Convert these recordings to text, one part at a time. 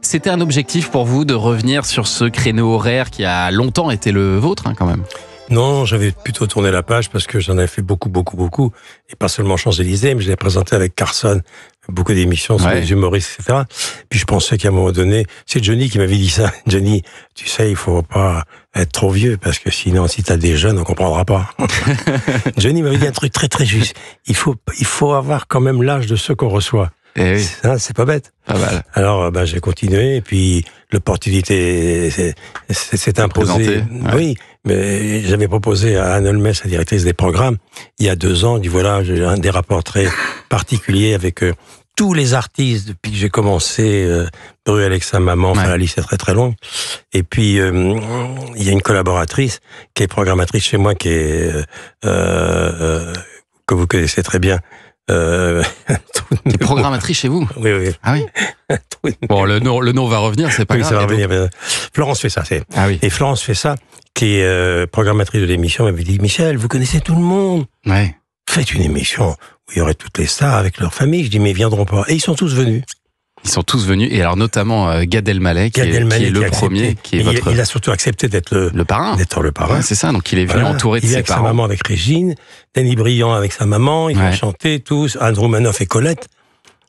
C'était un objectif pour vous de revenir sur ce créneau horaire qui a longtemps été le vôtre, quand même? Non, j'avais plutôt tourné la page parce que j'en avais fait beaucoup. Et pas seulement Champs-Élysées, mais je l'ai présenté avec Carson, beaucoup d'émissions sur les humoristes, etc. Puis je pensais qu'à un moment donné, c'est Johnny qui m'avait dit ça. Johnny, tu sais, il faut pas être trop vieux parce que sinon, si t'as des jeunes, on comprendra pas. Johnny m'avait dit un truc très très juste. Il faut avoir quand même l'âge de ceux qu'on reçoit. Et oui. C'est pas bête. Pas mal. Alors, j'ai continué, et puis l'opportunité s'est imposée. Oui, mais j'avais proposé à Anne Holmes, la directrice des programmes, il y a 2 ans, dit voilà, j'ai des rapports très particuliers avec tous les artistes depuis que j'ai commencé, Bruel avec sa maman, enfin la liste est très très longue. Et puis, il y a une collaboratrice qui est programmatrice chez moi, qui est que vous connaissez très bien. Qui est programmatrice chez vous? Oui. Ah oui. Bon, le nom va revenir, c'est pas grave. Ça va revenir. Florence fait ça, Ah oui. Et Florence fait ça, qui est programmatrice de l'émission, m'avait dit, Michel, vous connaissez tout le monde. Ouais. Faites une émission où il y aurait toutes les stars avec leur famille. Je dis, mais ils viendront pas. Et ils sont tous venus. Ils sont tous venus, et alors notamment Gad Elmaleh, qui est le premier, qui est il a surtout accepté d'être le parrain. D'être le parrain. Ouais, c'est ça, donc il est venu entouré de ses parents. Il est avec sa maman, avec Régine, Danny Briand avec sa maman, ils vont chanter tous, Andrew Manoff et Colette.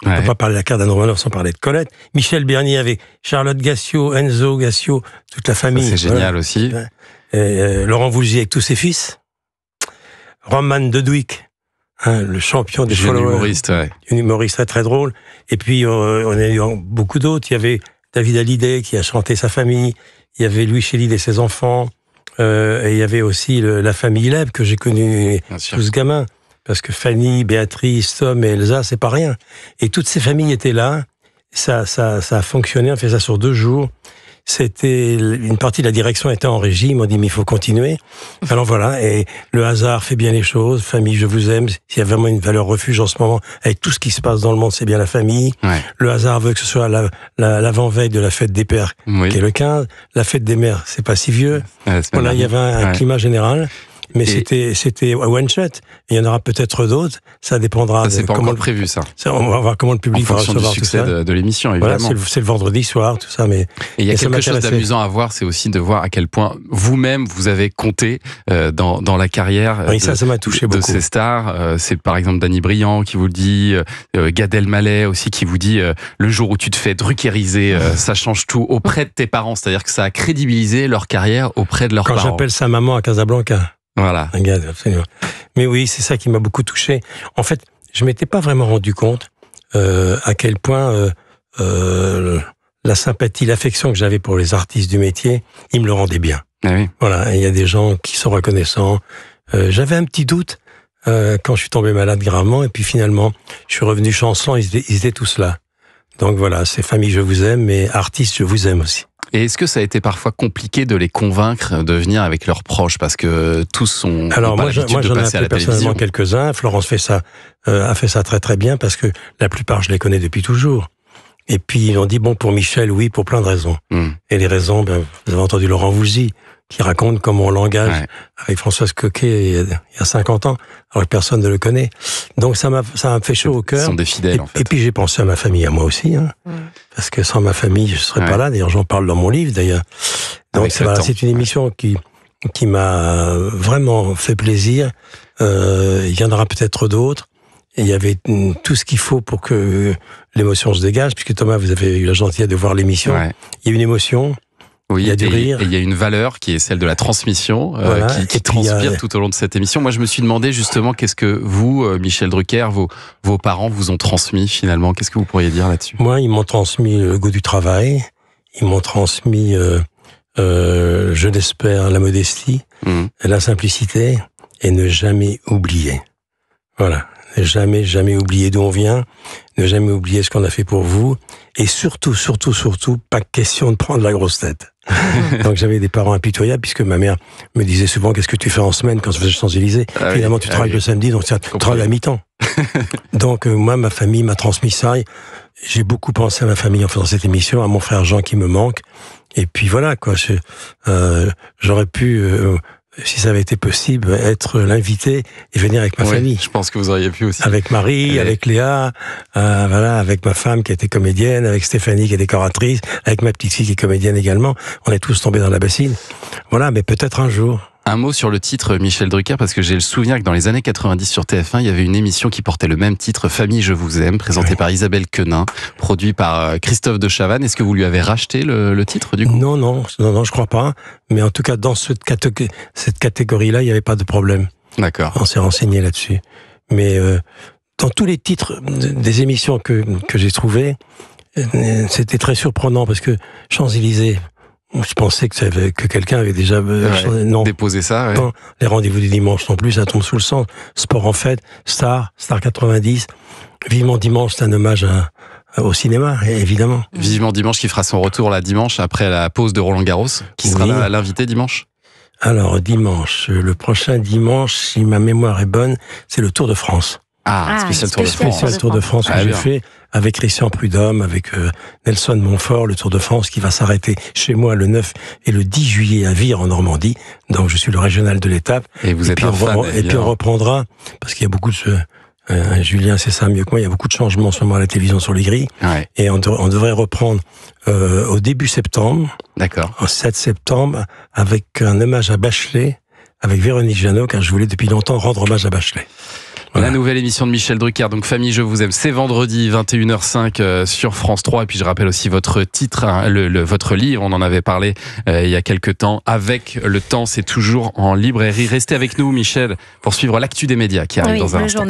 On ne peut pas parler de la carte d'Andrew Manoff sans parler de Colette. Michel Bernier avec Charlotte Gassio, Enzo Gassio, toute la famille. Ça, c'est génial aussi. Et Laurent Voulzy avec tous ses fils. Roman Dedwick, le champion des followers. Un humoriste très très drôle. Et puis on a eu beaucoup d'autres. Il y avait David Hallyday qui a chanté sa famille. Il y avait Louis Chédid et ses enfants. Et il y avait aussi la famille Leb que j'ai connue tous gamins. Parce que Fanny, Béatrice, Tom et Elsa, c'est pas rien. Et toutes ces familles étaient là. Ça a fonctionné. On fait ça sur 2 jours. C'était une partie de la direction était en régie. Ils m'ont dit mais il faut continuer. Alors voilà. Et le hasard fait bien les choses. Famille, je vous aime. S'il y a vraiment une valeur refuge en ce moment, avec tout ce qui se passe dans le monde, c'est bien la famille. Le hasard veut que ce soit l'avant-veille de la fête des pères, qui est le 15. La fête des mères, c'est pas si vieux. Voilà, il y avait un climat général. Mais c'était one shot. Il y en aura peut-être d'autres. Ça dépendra. C'est pas encore prévu, ça. On va voir comment le public va recevoir tout ça. En fonction du succès de l'émission, évidemment. Voilà, c'est le vendredi soir, tout ça. Mais et il y a quelque chose d'amusant à voir, c'est aussi de voir à quel point vous-même vous avez compté dans la carrière. Oui, ça m'a touché beaucoup. De ces stars. C'est par exemple Danny Briand qui vous le dit, Gad Elmaleh aussi qui vous dit le jour où tu te fais druckeriser, ça change tout auprès de tes parents. C'est-à-dire que ça a crédibilisé leur carrière auprès de leurs parents. Quand j'appelle sa maman à Casablanca. Voilà. Regarde, absolument. Mais oui, c'est ça qui m'a beaucoup touché. En fait, je m'étais pas vraiment rendu compte à quel point la sympathie, l'affection que j'avais pour les artistes du métier, ils me le rendaient bien. Ah oui. Voilà, il y a des gens qui sont reconnaissants. J'avais un petit doute quand je suis tombé malade gravement, et puis finalement, je suis revenu chancelant, ils étaient tous là. Donc voilà, c'est famille, je vous aime, mais artistes, je vous aime aussi. Et est-ce que ça a été parfois compliqué de les convaincre de venir avec leurs proches, parce que tous ont pas l'habitude de passer à la télévision? Personnellement quelques-uns. Florence a fait ça très très bien, parce que la plupart je les connais depuis toujours. Et puis ils ont dit bon, pour Michel, oui, pour plein de raisons. Et les raisons, vous avez entendu Laurent Voulzy qui raconte comment on l'engage avec Françoise Coquet il y a 50 ans, alors que personne ne le connaît. Donc ça m'a fait chaud au cœur. Ils sont des fidèles, en fait. Et puis j'ai pensé à ma famille, à moi aussi, parce que sans ma famille, je serais pas là. D'ailleurs, j'en parle dans mon livre, d'ailleurs. Donc c'est une émission qui m'a vraiment fait plaisir. Il y en aura peut-être d'autres. Et il y avait tout ce qu'il faut pour que l'émotion se dégage, puisque Thomas, vous avez eu la gentillesse de voir l'émission. Il y a une émotion. Oui, il y a du rire. Et il y a une valeur qui est celle de la transmission, qui transpire tout au long de cette émission. Moi, je me suis demandé justement, qu'est-ce que vous, Michel Drucker, vos parents vous ont transmis finalement? Qu'est-ce que vous pourriez dire là-dessus? Moi, ils m'ont transmis le goût du travail. Ils m'ont transmis, je l'espère, la modestie, la simplicité, et ne jamais oublier. Voilà. Ne jamais oublier d'où on vient, ne jamais oublier ce qu'on a fait pour vous, et surtout, pas question de prendre la grosse tête. Donc j'avais des parents impitoyables, puisque ma mère me disait souvent, qu'est-ce que tu fais en semaine quand je faisais Champs-Élysées? Finalement, tu travailles le samedi, donc tu travailles à mi-temps. Donc moi, ma famille m'a transmis ça. J'ai beaucoup pensé à ma famille en faisant cette émission, à mon frère Jean qui me manque. Et puis voilà, quoi. J'aurais pu si ça avait été possible, être l'invité et venir avec ma famille. Je pense que vous auriez pu aussi. Avec Marie, avec Léa, voilà, avec ma femme qui était comédienne, avec Stéphanie qui est décoratrice, avec ma petite fille qui est comédienne également. On est tous tombés dans la bassine. Voilà, mais peut-être un jour. Un mot sur le titre Michel Drucker, parce que j'ai le souvenir que dans les années 90 sur TF1, il y avait une émission qui portait le même titre, Famille, je vous aime, présentée par Isabelle Quenin, produit par Christophe de Chavannes. Est-ce que vous lui avez racheté le titre, du coup ? Non, je crois pas. Mais en tout cas, dans cette catégorie-là, il n'y avait pas de problème. D'accord. On s'est renseigné là-dessus. Mais dans tous les titres des émissions que j'ai trouvées, c'était très surprenant, parce que Champs-Élysées, je pensais que quelqu'un avait déjà déposé ça. Ouais. Non, les rendez-vous du dimanche non plus, ça tombe sous le sens. Sport en fête, Star 90. Vivement dimanche, c'est un hommage au cinéma, évidemment. Vivement dimanche qui fera son retour là dimanche après la pause de Roland Garros. Qui sera là, l'invité dimanche ? Alors dimanche, le prochain dimanche, si ma mémoire est bonne, c'est le Tour de France. Spécial Tour de France. Spécial Tour de France que j'ai fait avec Christian Prudhomme, avec Nelson Montfort, le Tour de France qui va s'arrêter chez moi le 9 et le 10 juillet à Vire en Normandie. Donc je suis le régional de l'étape. Et vous êtes un fan, et puis on reprendra, parce qu'il y a beaucoup de... Julien sait ça mieux que moi, il y a beaucoup de changements en ce moment à la télévision sur les grilles. Ouais. Et on devrait reprendre au début septembre. D'accord. En 7 septembre, avec un hommage à Bachelet, avec Véronique Jeannot, car je voulais depuis longtemps rendre hommage à Bachelet. Voilà. La nouvelle émission de Michel Drucker, donc Famille, je vous aime, c'est vendredi 21h05 sur France 3. Et puis je rappelle aussi votre titre, votre livre, on en avait parlé il y a quelques temps. Avec le temps, c'est toujours en librairie. Restez avec nous, Michel, pour suivre l'actu des médias qui arrive dans un instant.